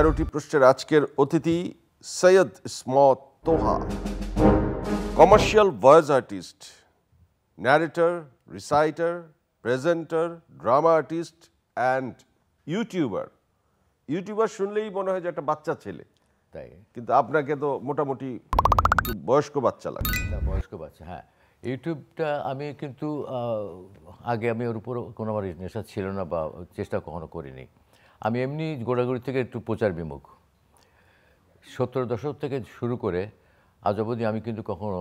12টি প্রশ্নের আজকের অতিথি Syed Ismat Toha, commercial voice artist, narrator, reciter, presenter, drama artist and YouTuber. YouTuber শুনলেই মনে হয় যে একটা বাচ্চা ছেলে, তাই কিন্তু আপনাকে তো মোটামুটি একটু বয়স্ক বাচ্চা লাগে। বয়স্ক বাচ্চা, হ্যাঁ। ইউটিউবটা আমি কিন্তু আগে আমি ওর উপর কোনো আমার নেশা ছিল না বা চেষ্টা কখনো করিনি। আমি এমনি গোড়াগুড়ি থেকে একটু প্রচার বিমুখ। 70 দশক থেকে শুরু করে আজ অবধি আমি কিন্তু কখনো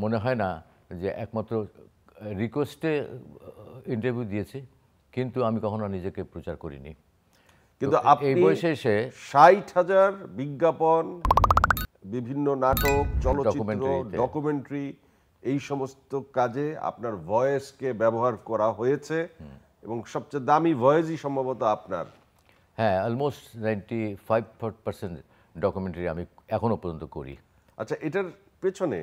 মনে হয় না যে একমাত্র রিকোয়েস্টে ইন্টারভিউ দিয়েছি, কিন্তু আমি কখনো নিজেকে প্রচার করিনি। কিন্তু এই আপনি বয়সে এসে 60,000 বিজ্ঞাপন, বিভিন্ন নাটক, চলচ্চিত্র, ডকুমেন্টারিতে। ডকুমেন্টারি, এই সমস্ত কাজে আপনার ভয়েসকে ব্যবহার করা হয়েছে এবং সবচেয়ে দামি ভয়েসই সম্ভবত আপনার। হ্যাঁ, অলমোস্ট 95% ডকুমেন্টারি আমি এখনো পর্যন্ত করি। আচ্ছা, এটার পেছনে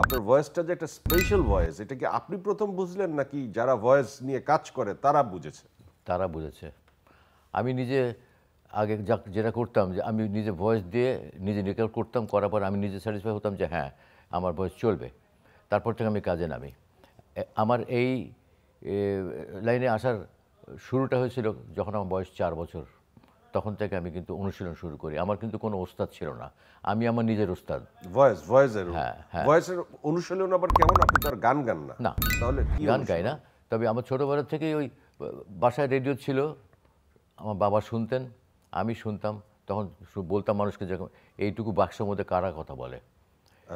আপনার ভয়েসটা যে একটা স্পেশাল ভয়েস, এটা কি আপনি প্রথম বুঝলেন নাকি যারা ভয়েস নিয়ে কাজ করে তারা বুঝেছে? তারা বুঝেছে। আমি নিজে আগে যেটা করতাম, যে আমি নিজে ভয়েস দিয়ে নিজে রেকর্ড করতাম, করার পর আমি নিজে স্যাটিসফাই হতাম যে হ্যাঁ আমার ভয়েস চলবে। তারপর থেকে আমি কাজে নামি। আমার এই লাইনে আসার শুরুটা হয়েছিল যখন আমার বয়স 4 বছর। তখন থেকে আমি কিন্তু অনুশীলন শুরু করি। আমার কিন্তু কোনো ওস্তাদ ছিল না, আমি আমার নিজের ওস্তাদ। ভয়েসের হ্যাঁ, হ্যাঁ। ভয়েসের অনুশীলন আবার কেমন? আপনি তো আর গান গান না। না, তাহলে কি গান গাই অনুশীলন? না। তবে আমার ছোটোবেলা থেকেই ওই বাসায় রেডিও ছিল, আমার বাবা শুনতেন, আমি শুনতাম। তখন বলতাম মানুষকে, যখন এইটুকু বাক্সের মধ্যে কারা কথা বলে,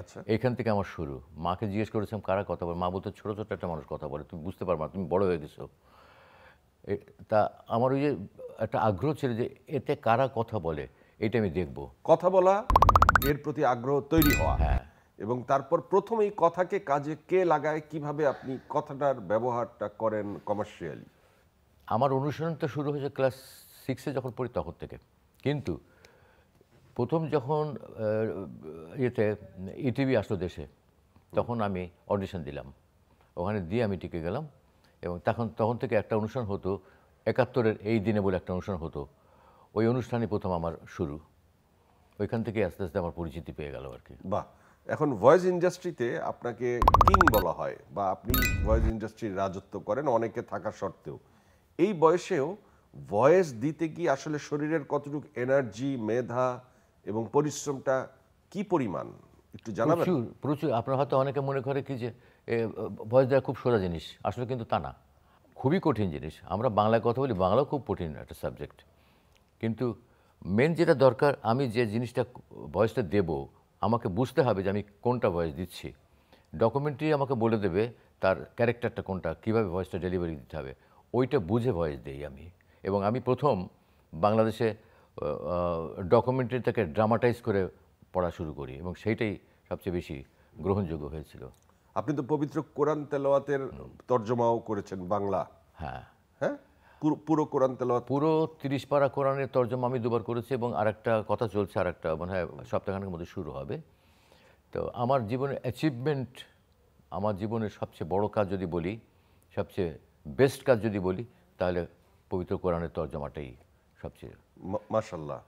আচ্ছা, এইখান থেকে আমার শুরু। মাকে জিজ্ঞেস করেছিলাম কারা কথা বলে, মা বলতো ছোটো ছোটো একটা মানুষ কথা বলে, তুমি বুঝতে পারবে না, তুমি বড় হয়ে গেছো। তা আমার ওই যে একটা আগ্রহ ছিল যে এতে কারা কথা বলে, এটা আমি দেখবো। কথা বলা, এর প্রতি আগ্রহ তৈরি হওয়া, হ্যাঁ। এবং তারপর প্রথম এই কথাকে কাজে কে লাগায়, কিভাবে আপনি কথাটার ব্যবহারটা করেন কমার্শিয়ালি। আমার অনুসরণটা শুরু হয়েছে ক্লাস 6-এ যখন পড়ি তখন থেকে। কিন্তু প্রথম যখন ইয়েতে ইটিভি আসলো দেশে, তখন আমি অডিশন দিলাম। ওখানে দিয়ে আমি টিকে গেলাম। এবং তখন থেকে একটা অনুষ্ঠান হতো, 71-এর এই দিনে বলে একটা অনুষ্ঠান হতো। ওই অনুষ্ঠানে প্রথম আমার শুরু। ওইখান থেকে আস্তে আস্তে আমার পরিচিতি পেয়ে গেল আর কি। বাহ! এখন ভয়েস ইন্ডাস্ট্রিতে আপনাকে কিং বলা হয়, বা আপনি ভয়েস ইন্ডাস্ট্রির রাজত্ব করেন অনেকে থাকা সত্ত্বেও। এই বয়সেও ভয়েস দিতে গিয়ে আসলে শরীরের কতটুকু এনার্জি, মেধা এবং পরিশ্রমটা কি পরিমাণ একটু জানাবেন? প্রচুর প্রচুর। আপনার হয়তো অনেকে মনে করে কি যে ভয়েস দেওয়া খুব সোজা জিনিস, আসলে কিন্তু তা না, খুবই কঠিন জিনিস। আমরা বাংলায় কথা বলি, বাংলাও খুব কঠিন একটা সাবজেক্ট। কিন্তু মেন যেটা দরকার, আমি যে জিনিসটা ভয়েসটা দেব, আমাকে বুঝতে হবে যে আমি কোনটা ভয়েস দিচ্ছি। ডকুমেন্টারি আমাকে বলে দেবে তার ক্যারেক্টারটা কোনটা, কীভাবে ভয়েসটা ডেলিভারি দিতে হবে, ওইটা বুঝে ভয়েস দেই আমি। এবং আমি প্রথম বাংলাদেশে ডকুমেন্টারিটাকে ড্রামাটাইজ করে পড়া শুরু করি, এবং সেইটাই সবচেয়ে বেশি গ্রহণযোগ্য হয়েছিল। আপনি তো পবিত্র কোরআন তেলাওয়াতের তর্জমাও করেছেন বাংলা। হ্যাঁ, হ্যাঁ, পুরো কোরআন তেলাওয়াত। পুরো 30 পারা কোরআনের তর্জমা আমি 2বার করেছি, এবং আরেকটা কথা চলছে, আরেকটা মনে হয় সপ্তাহখানেকের মধ্যে শুরু হবে। তো আমার জীবনের অ্যাচিভমেন্ট, আমার জীবনের সবচেয়ে বড় কাজ যদি বলি, সবচেয়ে বেস্ট কাজ যদি বলি, তাহলে পবিত্র কোরআনের তর্জমাটাই সবচেয়ে। মাশাআল্লাহ।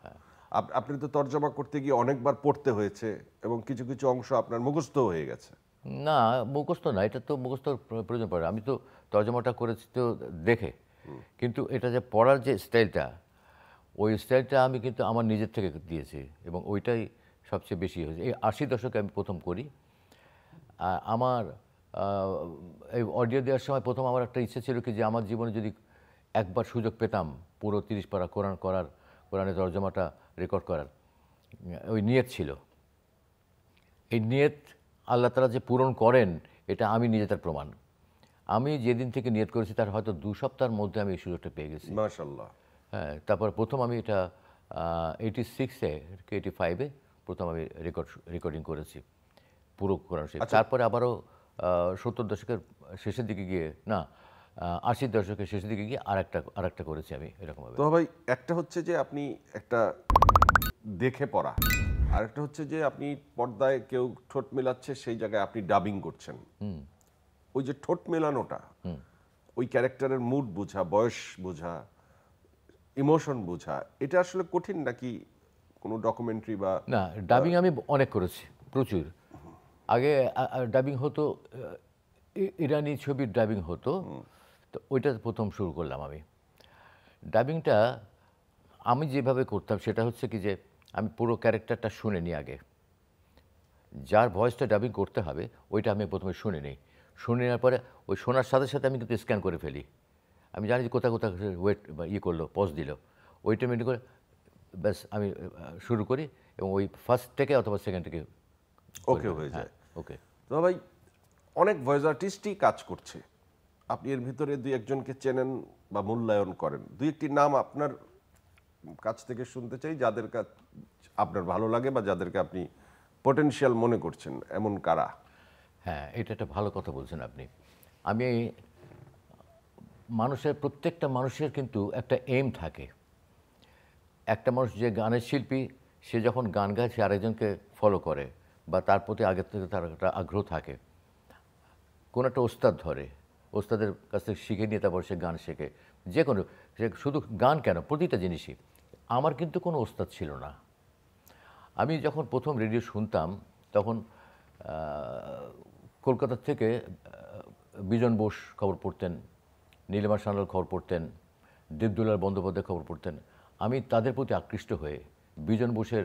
আপনি তো তর্জমা করতে গিয়ে অনেকবার পড়তে হয়েছে এবং কিছু কিছু অংশ আপনার মুখস্থ হয়ে গেছে। না, মুখস্থ না, এটা তো মুখস্থর প্রয়োজন পড়ে। আমি তো তর্জমাটা করেছি তো দেখে, কিন্তু এটা যে পড়ার যে স্টাইলটা, ওই স্টাইলটা আমি কিন্তু আমার নিজের থেকে দিয়েছি, এবং ওইটাই সবচেয়ে বেশি হয়েছে। এই 80 দশকে আমি প্রথম করি। আমার এই অডিও দেওয়ার সময় প্রথম আমার একটা ইচ্ছে ছিল কি যে আমার জীবনে যদি একবার সুযোগ পেতাম পুরো 30 পারা কোরআন করার, কোরআনের তর্জমাটা রেকর্ড করার, ওই নিয়ত ছিল। এই নিয়ত আল্লাহ তাআলা যে পূরণ করেন, এটা আমি নিজে তার প্রমাণ। আমি যেদিন থেকে নিয়ত করেছি তার হয়তো 2 সপ্তাহের মধ্যে আমি এই সুযোগটা পেয়ে গেছি। মাশাআল্লাহ। হ্যাঁ, তারপর প্রথম আমি এটা 86-এ কি 85-এ প্রথম আমি রেকর্ডিং করেছি পুরো কোরআন শরীফ। তারপরে আবারও 70 দশকের শেষের দিকে গিয়ে, না 80 দশকের শেষের দিকে গিয়ে আরেকটা করেছি আমি এরকমভাবে। তো ভাই, একটা হচ্ছে যে আপনি একটা দেখে পড়া, আর একটা হচ্ছে যে আপনি পর্দায় কেউ ঠোঁট মেলাচ্ছে, সেই জায়গায় আপনি ডাবিং করছেন। ওই যে ঠোঁট মেলানোটা, ওই ক্যারেক্টারের মুড বোঝা, বয়স বোঝা, ইমোশন বোঝা, এটা আসলে কঠিন নাকি কোনো ডকুমেন্টারি বা না, ডাবিং আমি অনেক করেছি, প্রচুর। আগে ডাবিং হতো, ইরানি ছবির ডাবিং হতো, তো ওইটা প্রথম শুরু করলাম আমি। ডাবিংটা আমি যেভাবে করতাম সেটা হচ্ছে কি যে আমি পুরো ক্যারেক্টারটা শুনে নিই আগে, যার ভয়েসটা ডাবিং করতে হবে ওইটা আমি প্রথমে শুনে নিই। শুনে নেওয়ার পরে ওই শোনার সাথে সাথে আমি কিন্তু স্ক্যান করে ফেলি। আমি জানি যে কোথায় কোথায় ওয়েট বা করলো, পজ দিল, ওইটা মেনটেন করে ব্যাস আমি শুরু করি, এবং ওই ফার্স্ট থেকে অথবা সেকেন্ড থেকে ওকে হয়ে যায়। ওকে। তো ভাই, অনেক ভয়েস আর্টিস্টই কাজ করছে, আপনি এর ভিতরে দুই একজনকে চেনেন বা মূল্যায়ন করেন, দুই একটি নাম আপনার কাছ থেকে শুনতে চাই, যাদের কাছ আপনার ভালো লাগে বা যাদেরকে আপনি পটেনশিয়াল মনে করছেন, এমন কারা? হ্যাঁ, এটা একটা ভালো কথা বলছেন আপনি। আমি প্রত্যেকটা মানুষের কিন্তু একটা এইম থাকে। একটা মানুষ যে গানের শিল্পী, সে যখন গান গায় সে আরেকজনকে ফলো করে বা তার প্রতি আগের থেকে তার একটা আগ্রহ থাকে। কোনো একটা ওস্তাদ ধরে, ওস্তাদের কাছ থেকে শিখে নিয়ে তারপর সে গান শেখে। যে কোনো, সে শুধু গান কেন, প্রতিটা জিনিসই। আমার কিন্তু কোনো ওস্তাদ ছিল না। আমি যখন প্রথম রেডিও শুনতাম তখন কলকাতা থেকে বিজন বোস খবর পড়তেন, নীলিমা সান্যাল খবর পড়তেন, দেবদুলাল বন্দ্যোপাধ্যায় খবর পড়তেন। আমি তাদের প্রতি আকৃষ্ট হয়ে বিজন বোসের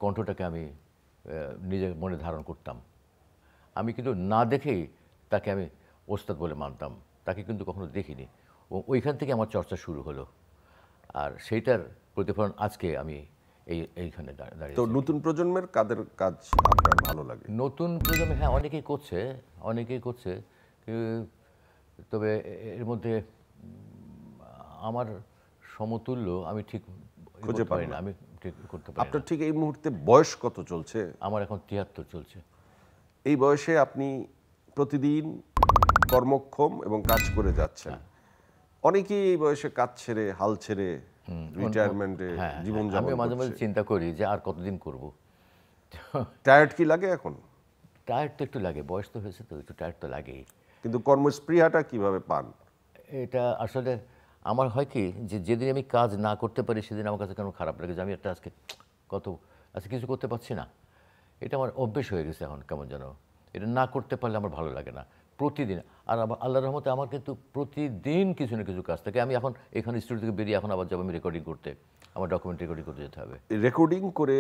কণ্ঠটাকে আমি নিজের মনে ধারণ করতাম। আমি কিন্তু না দেখেই তাকে আমি ওস্তাদ বলে মানতাম, তাকে কিন্তু কখনো দেখিনি। ওইখান থেকে আমার চর্চা শুরু হলো, আর সেইটার প্রতিফলন আজকে আমি এইখানে দাঁড়িয়ে। তো নতুন প্রজন্মের কাদের কাজ আপনার ভালো লাগে? নতুন প্রজন্মে হ্যাঁ অনেকেই করছে, তবে এর মধ্যে আমার সমতুল্য আমি ঠিক খুঁজে পাই না, না। আমি ঠিক করতে পারি আপনার না। ঠিক এই মুহূর্তে বয়স কত চলছে? আমার এখন ৭৩ চলছে। এই বয়সে আপনি প্রতিদিন কর্মক্ষম এবং কাজ করে যাচ্ছেন। অনেকেই এই বয়সে কাজ ছেড়ে, হাল ছেড়ে রিটায়ারমেন্টে জীবনযাপন আমি মাঝে মাঝে করছে। চিন্তা করি যে আর কতদিন করব। টায়ার্ড কি লাগে এখন? টায়ার্ড তো একটু লাগে, বয়স তো হয়েছে, তো একটু টায়ার্ড তো লাগেই। কিন্তু কর্মস্পৃহাটা কিভাবে পান? এটা আসলে আমার হয় কি যে যেদিন আমি কাজ না করতে পারি সেদিন আমার কাছে কেন খারাপ লাগে যে আমি একটা আজকে কিছু করতে পারছি না। এটা আমার অভ্যেস হয়ে গেছে এখন, কেমন যেন এটা না করতে পারলে আমার ভালো লাগে না। প্রতিদিন, আর আল্লাহর রহমতে আমার কিন্তু প্রতিদিন কিছু না কিছু কাজ থাকে। আমি এখন এখানে স্টুডিও থেকে বেরিয়ে এখন আবার যাবো আমি রেকর্ডিং করতে, আমার ডকুমেন্ট রেকর্ডিং করতে যেতে হবে। রেকর্ডিং করে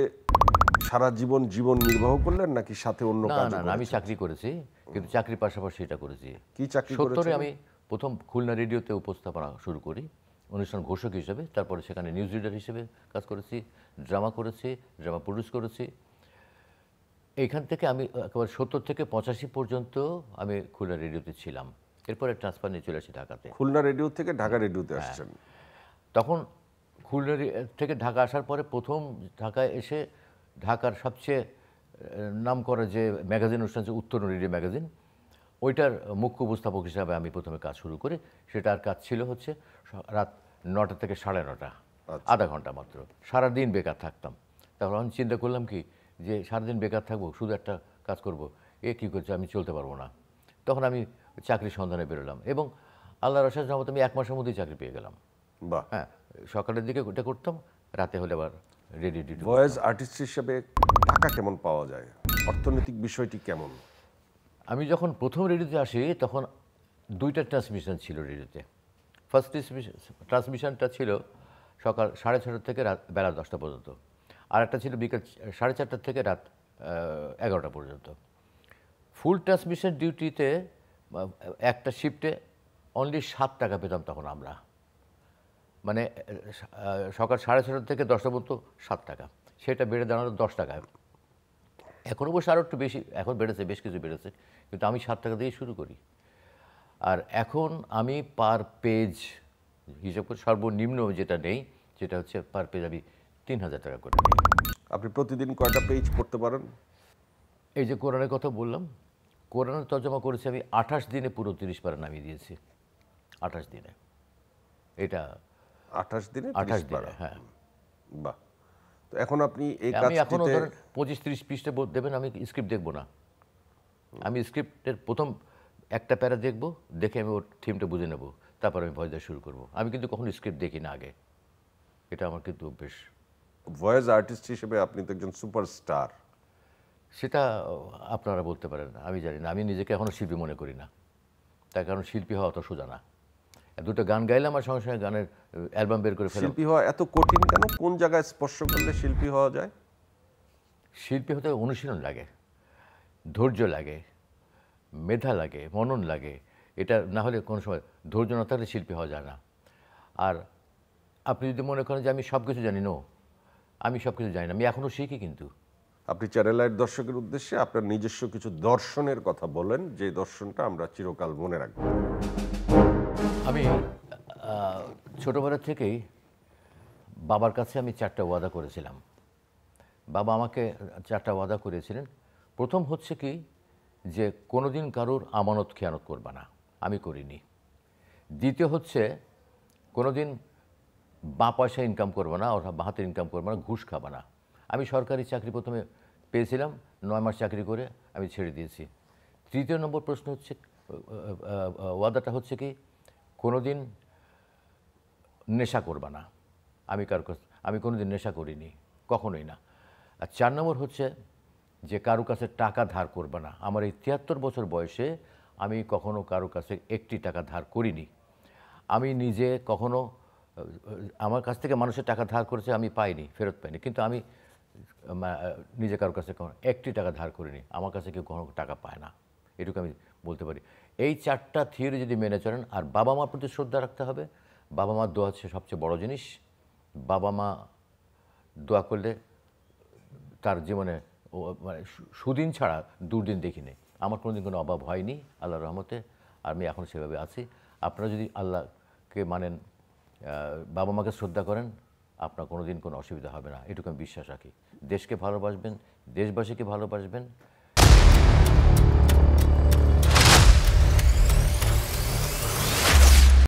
সারা জীবন নির্বাহ করলেন নাকি সাথে অন্য না কাজ? না না, আমি চাকরি করেছি, কিন্তু চাকরির পাশাপাশি এটা করেছি। কি চাকরি ৭০-এ করেছেন? আমি প্রথম খুলনা রেডিওতে উপস্থাপনা শুরু করি অনুষ্ঠান ঘোষক হিসেবে, তারপরে সেখানে নিউজ রিডার হিসেবে কাজ করেছি, ড্রামা করেছি, ড্রামা প্রডিউস করেছি। এইখান থেকে আমি একেবারে ৭০ থেকে ৮৫ পর্যন্ত আমি খুলনা রেডিওতে ছিলাম। এরপরে ট্রান্সফার নিয়ে চলে আসি ঢাকাতে। খুলনা রেডিও থেকে ঢাকা রেডিওতে আসছেন। তখন খুলনা থেকে ঢাকা আসার পরে প্রথম ঢাকায় এসে ঢাকার সবচেয়ে নামকরা যে ম্যাগাজিন অনুষ্ঠান হচ্ছে উত্তরণ রেডিও ম্যাগাজিন, ওইটার মুখ্য উপস্থাপক হিসাবে আমি প্রথমে কাজ শুরু করি। সেটার কাজ ছিল হচ্ছে রাত ৯টা থেকে ৯:৩০, আধা ঘন্টা মাত্র। সারাদিন বেকার থাকতাম। তারপর আমি চিন্তা করলাম কি যে সারাদিন বেকার থাকবো, শুধু একটা কাজ করব, কী করছে, আমি চলতে পারবো না। তখন আমি চাকরির সন্ধানে বেরোলাম এবং আল্লাহর আশীর্বাদ রহমতে আমি ১ মাসের মধ্যেই চাকরি পেয়ে গেলাম। বাহ। হ্যাঁ, সকালের দিকে ওটা করতাম, রাতে হলে আবার রেডিও ডিউটি। ভয়েস আর্টিস্ট হিসেবে টাকা কেমন পাওয়া যায়? অর্থনৈতিক বিষয়টি কেমন? আমি যখন প্রথম রেডিওতে আসি তখন 2টা ট্রান্সমিশন ছিল রেডিওতে। ফার্স্ট ট্রান্সমিশনটা ছিল সকাল 6:30 থেকে রাত বেলা 10টা পর্যন্ত, আর একটা ছিল বিকেল 4:30 থেকে রাত 11টা পর্যন্ত। ফুল ট্রান্সমিশন ডিউটিতে একটা শিফটে অনলি 7 টাকা পেতাম তখন আমরা, মানে সকাল 6:30 থেকে 10টা পর্যন্ত 7 টাকা, সেটা বেড়ে দাঁড়ালো 10 টাকায়। এখন অবশ্য আরও একটু বেশি, এখন বেড়েছে, বেশ কিছু বেড়েছে, কিন্তু আমি 7 টাকা দিয়ে শুরু করি। আর এখন আমি পার পেজ হিসাব করে সর্বনিম্ন যেটা নেই সেটা হচ্ছে পার পেজ আমি 3,000 টাকা করে নিই। আপনি প্রতিদিন কয়টা পেজ পড়তে পারেন? এই যে কোরআনের কথা বললাম, কোরআনের তর্জমা করেছি আমি 28 দিনে পুরো 30 পারা নামিয়ে দিয়েছি। 28 দিনে, এটা 28 দিনে 28 30 দিনে, পারা। হ্যাঁ। বাহ। তো এখন আপনি এই আমি এখনও কাজটিতে ধরেন 25-30 পৃষ্ঠা দেবেন, আমি স্ক্রিপ্ট দেখব না। আমি স্ক্রিপ্টের প্রথম একটা প্যারা দেখব, দেখে আমি ওর থিমটা বুঝে নেব, তারপর আমি ভয়েস দেওয়া শুরু করব। আমি কিন্তু কখনো স্ক্রিপ্ট দেখি না আগে, এটা আমার কিন্তু অভ্যেস। ভয়েস আর্টিস্ট হিসেবে আপনি তো একজন সুপারস্টার। সেটা আপনারা বলতে পারেন, আমি জানি না। আমি নিজেকে এখনও শিল্পী মনে করি না, তার কারণ শিল্পী হওয়া অত সোজা না। দুটো গান গাইলাম আর সঙ্গে সঙ্গে গানের অ্যালবাম বের করে ফেলাম। শিল্পী হওয়া এত কঠিন কেন? কোন জায়গায় স্পর্শ করলে শিল্পী হওয়া যায়? শিল্পী হতে অনুশীলন লাগে, ধৈর্য লাগে, মেধা লাগে, মনন লাগে। এটা না হলে কোনো সময় ধৈর্য না থাকলে শিল্পী হওয়া যায় না। আর আপনি যদি মনে করেন যে আমি সব কিছু জানি, নো, আমি সব কিছু জানি না, আমি এখনও শিখি। কিন্তু আপনি চ্যানেল আইয়ের দর্শকের উদ্দেশ্যে আপনার নিজস্ব কিছু দর্শনের কথা বলেন, যে দর্শনটা আমরা চিরকাল মনে রাখব। আমি ছোটোবেলা থেকেই বাবার কাছে আমি 4টা ওয়াদা করেছিলাম। বাবা আমাকে 4টা ওয়াদা করেছিলেন। প্রথম হচ্ছে কি, যে কোনোদিন কারোর আমানত খেয়ানত করবা না, আমি করিনি। দ্বিতীয় হচ্ছে কোনোদিন বাঁ পয়সা ইনকাম করবে না, ওরা বাঁ হাতের ইনকাম করবে না, ঘুষ খাবে না। আমি সরকারি চাকরি প্রথমে পেয়েছিলাম, 9 মাস চাকরি করে আমি ছেড়ে দিয়েছি। তৃতীয় নম্বর প্রশ্ন হচ্ছে, ওয়াদাটা হচ্ছে কি, কোনোদিন নেশা করবে না। আমি কোনোদিন নেশা করিনি, কখনোই না। আর 4 নম্বর হচ্ছে যে কারো কাছে টাকা ধার করবে না। আমার এই 73 বছর বয়সে আমি কখনো কারো কাছে 1টি টাকা ধার করিনি। আমি নিজে কখনো, আমার কাছ থেকে মানুষের টাকা ধার করেছে, আমি পাইনি, ফেরত পাইনি। কিন্তু আমি নিজে কারোর কাছে কখনো 1টি টাকা ধার করিনি। আমার কাছে কেউ কখনো টাকা পায় না, এটুকু আমি বলতে পারি। এই 4টা থিওরি যদি মেনে চলেন, আর বাবা মার প্রতি শ্রদ্ধা রাখতে হবে। বাবা মার দোয়া হচ্ছে সবচেয়ে বড় জিনিস। বাবা মা দোয়া করলে তার জীবনে মানে সুদিন ছাড়া দুর্দিন দেখিনি। আমার কোনোদিন কোনো অভাব হয়নি আল্লাহর রহমতে। আমি এখন সেভাবে আছি। আপনারা যদি আল্লাহকে মানেন, বাবা মাকে শ্রদ্ধা করেন, আপনার কোনো দিন কোনো অসুবিধা হবে না, এটুকু আমি বিশ্বাস রাখি। দেশকে ভালোবাসবেন, দেশবাসীকে ভালোবাসবেন।